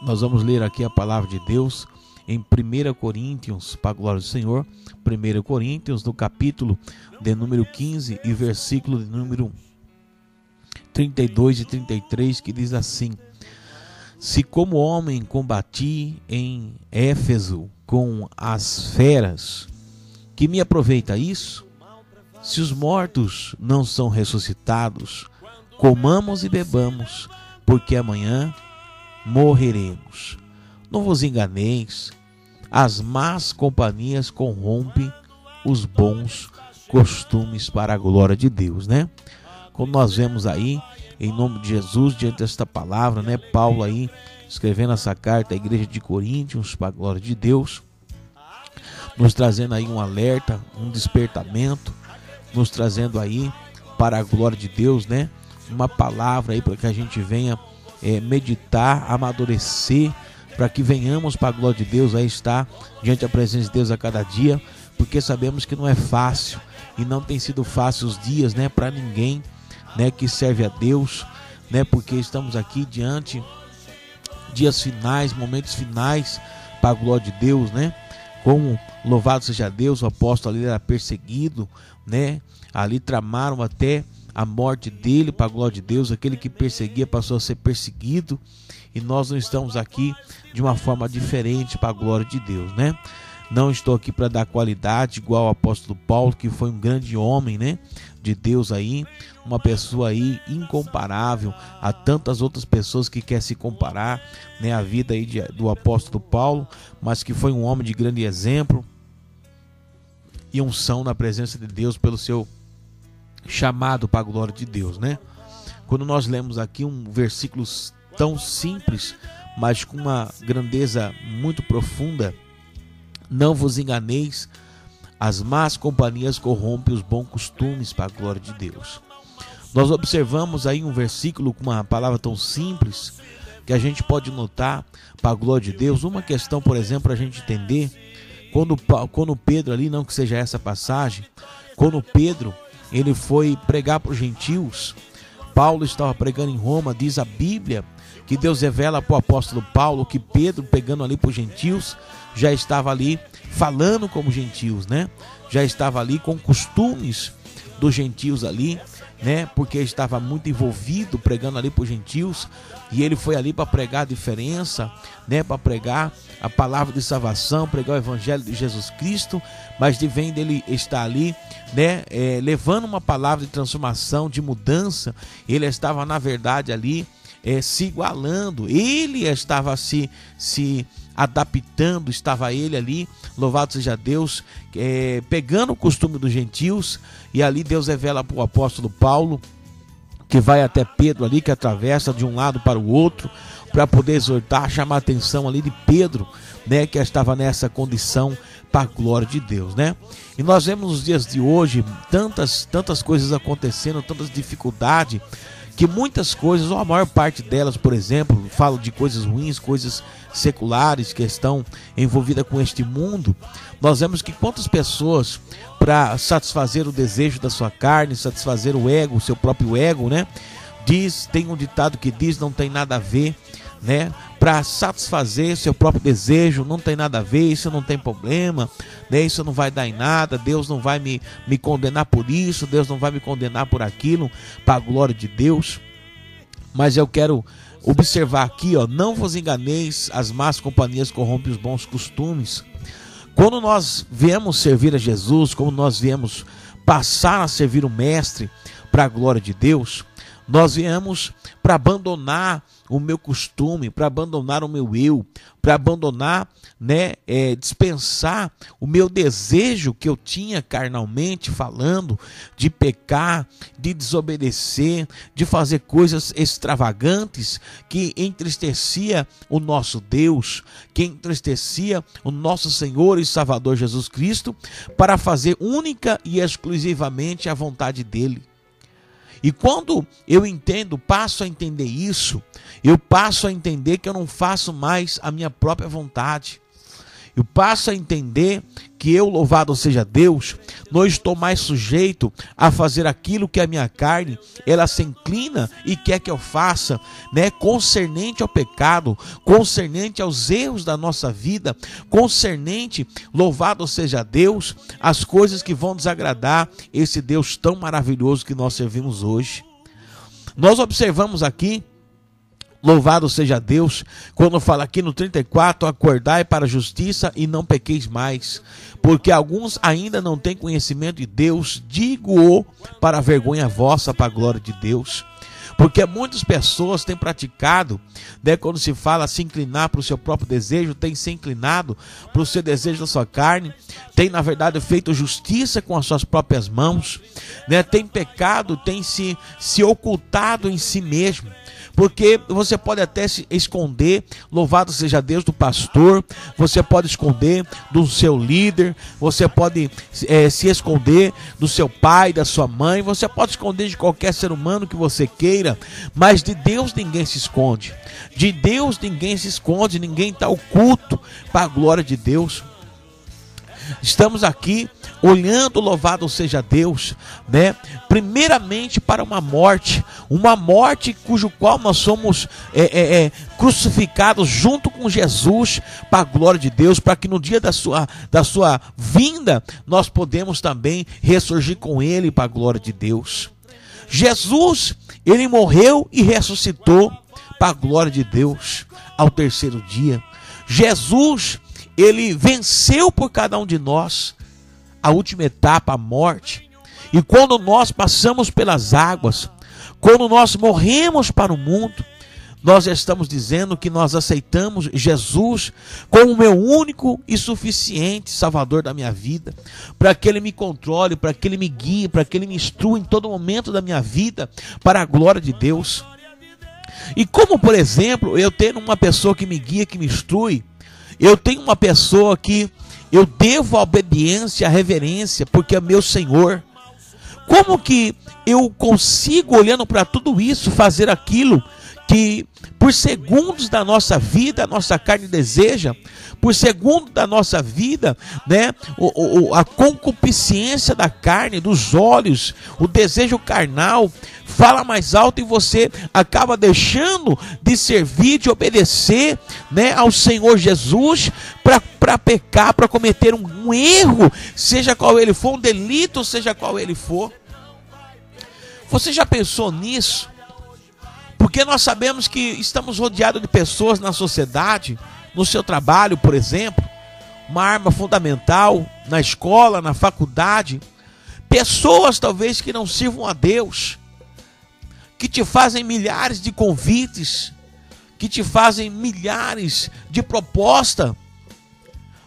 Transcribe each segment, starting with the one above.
Nós vamos ler aqui a palavra de Deus em 1 Coríntios, para a glória do Senhor. 1 Coríntios, no capítulo de número 15 e versículo de número 32 e 33, que diz assim: se como homem combati em Éfeso com as feras, que me aproveita isso? Se os mortos não são ressuscitados, comamos e bebamos, porque amanhã morreremos. Não vos enganeis, as más companhias corrompem os bons costumes para a glória de Deus, né? Como nós vemos aí, em nome de Jesus, diante desta palavra, né? Paulo aí, escrevendo essa carta à igreja de Coríntios, para a glória de Deus, nos trazendo aí um alerta, um despertamento, nos trazendo aí para a glória de Deus, né? Uma palavra aí para que a gente venha meditar, amadurecer, para que venhamos para a glória de Deus aí estar diante da presença de Deus a cada dia, porque sabemos que não é fácil e não tem sido fácil os dias, né, para ninguém, né, que serve a Deus, né, porque estamos aqui diante dias finais, momentos finais para a glória de Deus, né? Como louvado seja Deus, o apóstolo ali era perseguido, né? Ali tramaram até a morte dele para a glória de Deus. Aquele que perseguia passou a ser perseguido, e nós não estamos aqui de uma forma diferente para a glória de Deus, né? Não estou aqui para dar qualidade igual ao apóstolo Paulo, que foi um grande homem, né, de Deus aí, uma pessoa aí incomparável a tantas outras pessoas que querem se comparar, né, a vida aí do apóstolo Paulo, mas que foi um homem de grande exemplo e unção na presença de Deus pelo seu chamado para a glória de Deus, né? Quando nós lemos aqui um versículo tão simples, mas com uma grandeza muito profunda: não vos enganeis, as más companhias corrompem os bons costumes para a glória de Deus. Nós observamos aí um versículo com uma palavra tão simples que a gente pode notar para a glória de Deus. Uma questão, por exemplo, para a gente entender, quando Pedro ali, não que seja essa passagem, quando Pedro ele foi pregar para os gentios, Paulo estava pregando em Roma. Diz a Bíblia que Deus revela para o apóstolo Paulo que Pedro, pegando ali para os gentios, já estava ali falando como gentios, né? Já estava ali com costumes dos gentios ali, né? Porque estava muito envolvido pregando ali para os gentios, e ele foi ali para pregar a diferença, né? Para pregar a palavra de salvação, pregar o evangelho de Jesus Cristo, mas de vem dele estar ali, né? Levando uma palavra de transformação, de mudança. Ele estava na verdade ali se igualando, ele estava se adaptando, estava ele ali, louvado seja Deus, pegando o costume dos gentios. E ali Deus revela para o apóstolo Paulo, que vai até Pedro ali, que atravessa de um lado para o outro, para poder exortar, chamar a atenção ali de Pedro, né, que estava nessa condição para a glória de Deus, né? E nós vemos nos dias de hoje tantas coisas acontecendo, tantas dificuldades, que muitas coisas, ou a maior parte delas, por exemplo, falo de coisas ruins, coisas seculares que estão envolvidas com este mundo. Nós vemos que quantas pessoas, para satisfazer o desejo da sua carne, satisfazer o ego, o seu próprio ego, né? Tem um ditado que diz: não tem nada a ver, né? Para satisfazer seu próprio desejo, não tem nada a ver, isso não tem problema, né? Isso não vai dar em nada, Deus não vai me condenar por isso, Deus não vai me condenar por aquilo, para a glória de Deus. Mas eu quero observar aqui, ó: não vos enganeis, as más companhias corrompem os bons costumes. Quando nós viemos servir a Jesus, como nós viemos passar a servir o Mestre para a glória de Deus, nós viemos para abandonar o meu costume, para abandonar o meu eu, para abandonar, né, dispensar o meu desejo que eu tinha carnalmente falando, de pecar, de desobedecer, de fazer coisas extravagantes que entristecia o nosso Deus, que entristecia o nosso Senhor e Salvador Jesus Cristo, para fazer única e exclusivamente a vontade dele. E quando eu passo a entender isso, eu passo a entender que eu não faço mais a minha própria vontade. eu passo a entender que eu, louvado seja Deus, não estou mais sujeito a fazer aquilo que a minha carne, ela se inclina e quer que eu faça, né? Concernente ao pecado, concernente aos erros da nossa vida, concernente, louvado seja Deus, as coisas que vão desagradar esse Deus tão maravilhoso que nós servimos hoje. Nós observamos aqui, louvado seja Deus, quando fala aqui no 34, acordai para a justiça e não pequeis mais, porque alguns ainda não têm conhecimento de Deus, digo-o para a vergonha vossa, para a glória de Deus. Porque muitas pessoas têm praticado, né, quando se fala se inclinar para o seu próprio desejo, tem se inclinado para o seu desejo da sua carne, tem na verdade feito justiça com as suas próprias mãos, né, tem pecado, tem se ocultado em si mesmo. Porque você pode até se esconder, louvado seja Deus, do pastor, você pode esconder do seu líder, você pode se esconder do seu pai, da sua mãe, você pode esconder de qualquer ser humano que você queira, mas de Deus ninguém se esconde, de Deus ninguém se esconde, ninguém está oculto para a glória de Deus. Estamos aqui olhando, louvado seja Deus, né? Primeiramente para uma morte cujo qual nós somos crucificados junto com Jesus para a glória de Deus, para que no dia da sua vinda nós podemos também ressurgir com Ele para a glória de Deus. Jesus, Ele morreu e ressuscitou para a glória de Deus ao terceiro dia. Jesus, Ele venceu por cada um de nós a última etapa, a morte. E quando nós passamos pelas águas, quando nós morremos para o mundo, nós estamos dizendo que nós aceitamos Jesus como o meu único e suficiente Salvador da minha vida, para que Ele me controle, para que Ele me guie, para que Ele me instrua em todo momento da minha vida, para a glória de Deus. E como, por exemplo, eu tenho uma pessoa que me guia, que me instrui, eu tenho uma pessoa que eu devo a obediência, a reverência, porque é meu Senhor. Como que eu consigo, olhando para tudo isso, fazer aquilo que por segundos da nossa vida a nossa carne deseja, por segundo da nossa vida, né, a concupiscência da carne, dos olhos, o desejo carnal fala mais alto e você acaba deixando de servir, de obedecer, né, ao Senhor Jesus para pecar, para cometer um erro, seja qual ele for, um delito, seja qual ele for. Você já pensou nisso? Porque nós sabemos que estamos rodeados de pessoas na sociedade, no seu trabalho, por exemplo, uma arma fundamental, na escola, na faculdade, pessoas talvez que não sirvam a Deus, que te fazem milhares de convites, que te fazem milhares de propostas,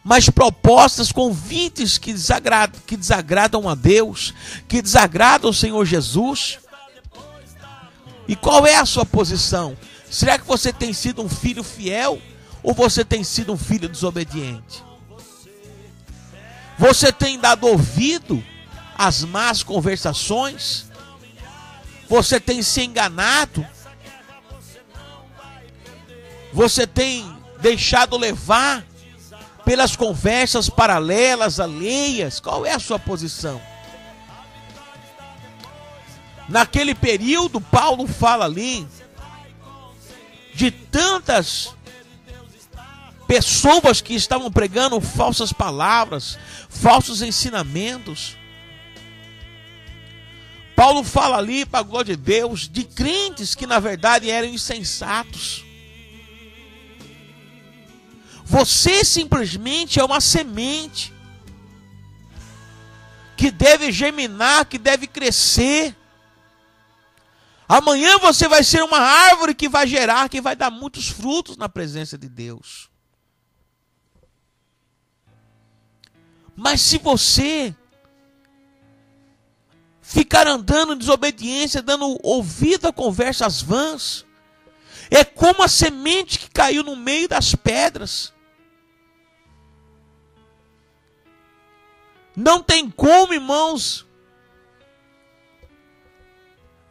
mas propostas, convites que desagradam a Deus, que desagradam o Senhor Jesus. E qual é a sua posição? Será que você tem sido um filho fiel ou você tem sido um filho desobediente? Você tem dado ouvido às más conversações? Você tem se enganado? Você tem deixado levar pelas conversas paralelas, alheias? Qual é a sua posição? Naquele período, Paulo fala ali de tantas pessoas que estavam pregando falsas palavras, falsos ensinamentos. Paulo fala ali, para a glória de Deus, de crentes que na verdade eram insensatos. Você simplesmente é uma semente que deve germinar, que deve crescer. Amanhã você vai ser uma árvore que vai gerar, que vai dar muitos frutos na presença de Deus. Mas se você ficar andando em desobediência, dando ouvido a conversas vãs, é como a semente que caiu no meio das pedras. Não tem como, irmãos,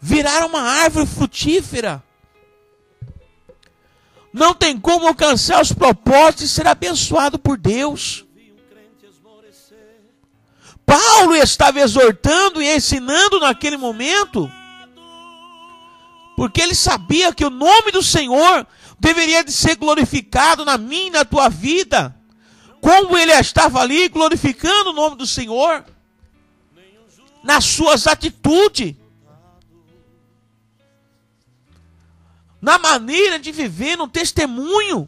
virar uma árvore frutífera. Não tem como alcançar os propósitos e ser abençoado por Deus. Paulo estava exortando e ensinando naquele momento, porque ele sabia que o nome do Senhor deveria de ser glorificado na minha e na tua vida, como ele estava ali glorificando o nome do Senhor, nas suas atitudes, na maneira de viver, no testemunho.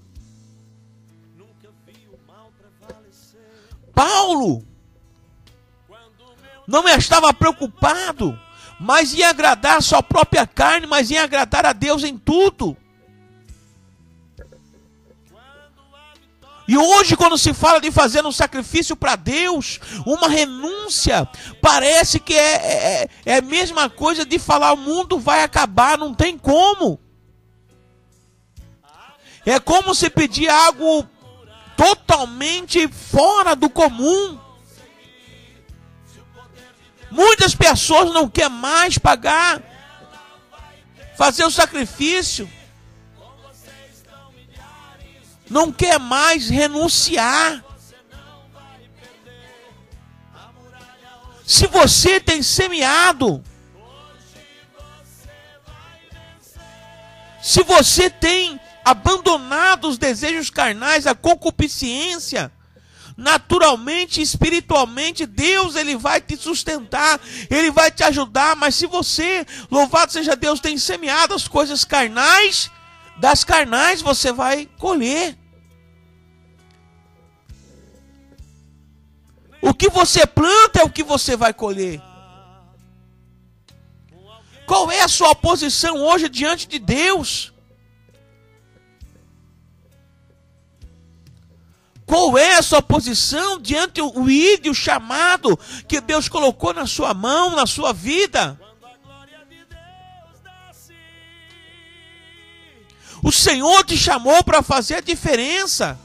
Paulo não estava preocupado, mas em agradar a sua própria carne, mas em agradar a Deus em tudo. E hoje, quando se fala de fazer um sacrifício para Deus, uma renúncia, parece que é a mesma coisa de falar o mundo vai acabar, não tem como. É como se pedir algo totalmente fora do comum. Muitas pessoas não querem mais pagar, fazer o sacrifício. Não quer mais renunciar. Se você tem semeado, se você tem abandonado os desejos carnais, a concupiscência, naturalmente, espiritualmente, Deus ele vai te sustentar, Ele vai te ajudar. Mas se você, louvado seja Deus, tem semeado as coisas carnais, das carnais você vai colher. O que você planta é o que você vai colher. Qual é a sua posição hoje diante de Deus? Qual é a sua posição diante do ídolo chamado que Deus colocou na sua mão, na sua vida? O Senhor te chamou para fazer a diferença.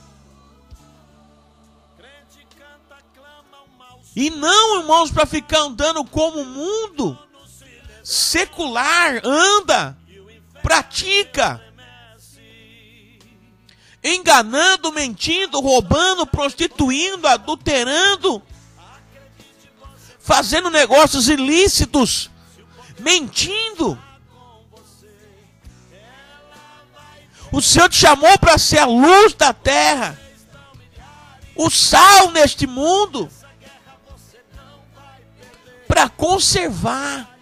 E não, irmãos, para ficar andando como o mundo secular anda, pratica. Enganando, mentindo, roubando, prostituindo, adulterando, fazendo negócios ilícitos, mentindo. O Senhor te chamou para ser a luz da terra, o sal neste mundo, para conservar.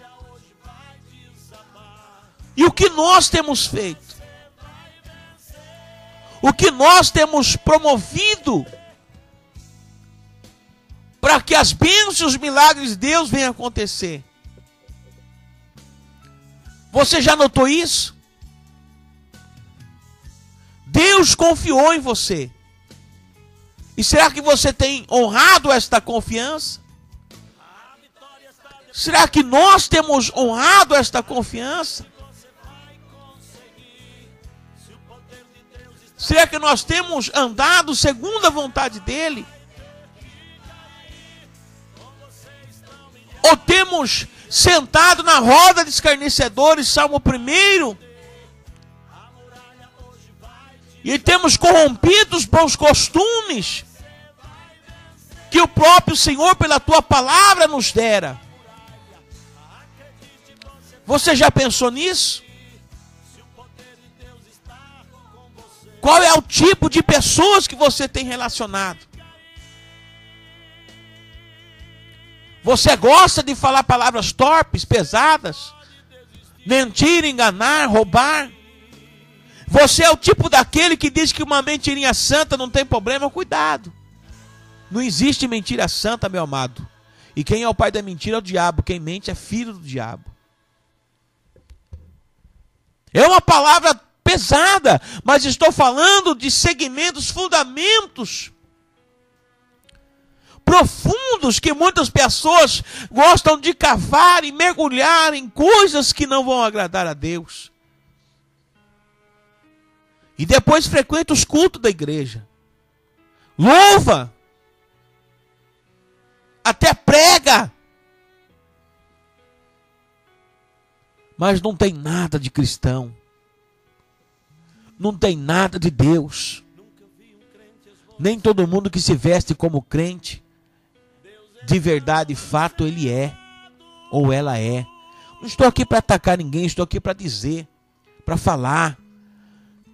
E o que nós temos feito? O que nós temos promovido para que as bênçãos e os milagres de Deus venham acontecer? Você já notou isso? Deus confiou em você. E será que você tem honrado esta confiança? Será que nós temos honrado esta confiança? Será que nós temos andado segundo a vontade dEle? Ou temos sentado na roda de escarnecedores, Salmo 1, e temos corrompido os bons costumes que o próprio Senhor, pela tua palavra, nos dera? Você já pensou nisso? Qual é o tipo de pessoas que você tem relacionado? Você gosta de falar palavras torpes, pesadas? Mentir, enganar, roubar? Você é o tipo daquele que diz que uma mentirinha santa não tem problema? Cuidado! Não existe mentira santa, meu amado. E quem é o pai da mentira é o diabo. Quem mente é filho do diabo. É uma palavra pesada, mas estou falando de segmentos, fundamentos profundos que muitas pessoas gostam de cavar e mergulhar em coisas que não vão agradar a Deus. E depois frequenta os cultos da igreja. Louva. Até prega. Mas não tem nada de cristão. não tem nada de Deus. Nem todo mundo que se veste como crente, de verdade e fato, ele é, ou ela é. Não estou aqui para atacar ninguém, estou aqui para dizer, para falar.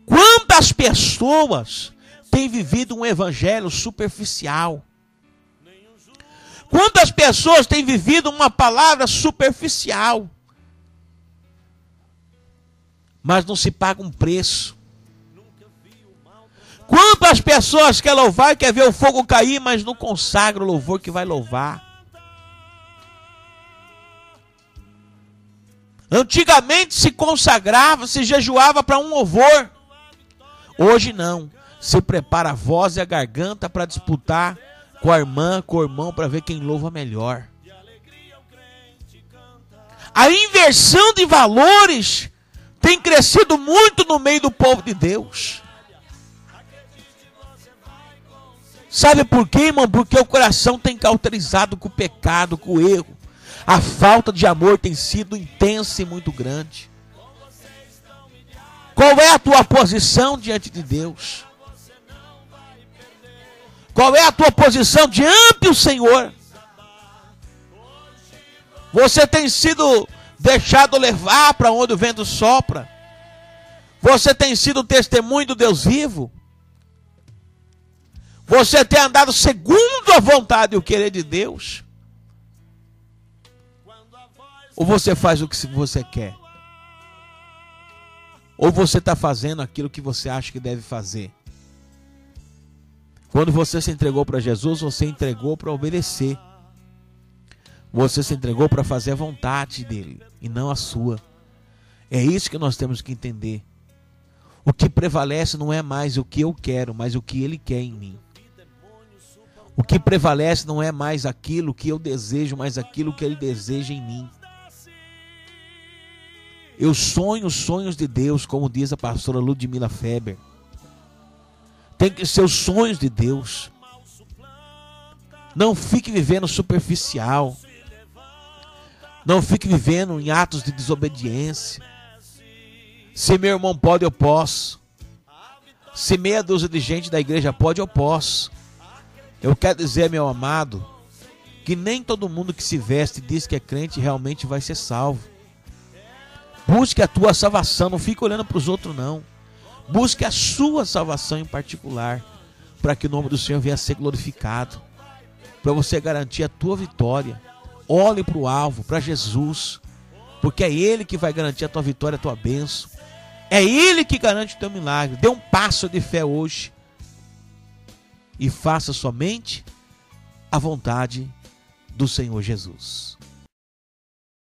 Quantas pessoas têm vivido um evangelho superficial? Quantas pessoas têm vivido uma palavra superficial? Mas não se paga um preço. Quantas pessoas quer louvar e quer ver o fogo cair, mas não consagra o louvor que vai louvar? Antigamente se consagrava, se jejuava para um louvor. Hoje não. Se prepara a voz e a garganta para disputar com a irmã, com o irmão, para ver quem louva melhor. A inversão de valores tem crescido muito no meio do povo de Deus. Sabe por quê, irmão? Porque o coração tem cauterizado com o pecado, com o erro. A falta de amor tem sido intensa e muito grande. Qual é a tua posição diante de Deus? Qual é a tua posição diante do Senhor? Você tem sido deixado levar para onde o vento sopra? Você tem sido testemunho do Deus vivo? Você tem andado segundo a vontade e o querer de Deus? Ou você faz o que você quer? Ou você está fazendo aquilo que você acha que deve fazer? Quando você se entregou para Jesus, você entregou para obedecer. Você se entregou para fazer a vontade dele e não a sua. É isso que nós temos que entender. O que prevalece não é mais o que eu quero, mas o que ele quer em mim. O que prevalece não é mais aquilo que eu desejo, mas aquilo que ele deseja em mim. Eu sonho os sonhos de Deus, como diz a pastora Ludmila Feber. Tem que ser os sonhos de Deus. Não fique vivendo superficial. Não fique vivendo em atos de desobediência. Se meu irmão pode, eu posso. Se meia dúzia de gente da igreja pode, eu posso. Eu quero dizer, meu amado, que nem todo mundo que se veste e diz que é crente realmente vai ser salvo. Busque a tua salvação, não fique olhando para os outros não. Busque a sua salvação em particular, para que o nome do Senhor venha a ser glorificado, para você garantir a tua vitória. Olhe para o alvo, para Jesus, porque é Ele que vai garantir a tua vitória, a tua bênção. É Ele que garante o teu milagre. Dê um passo de fé hoje e faça somente a vontade do Senhor Jesus.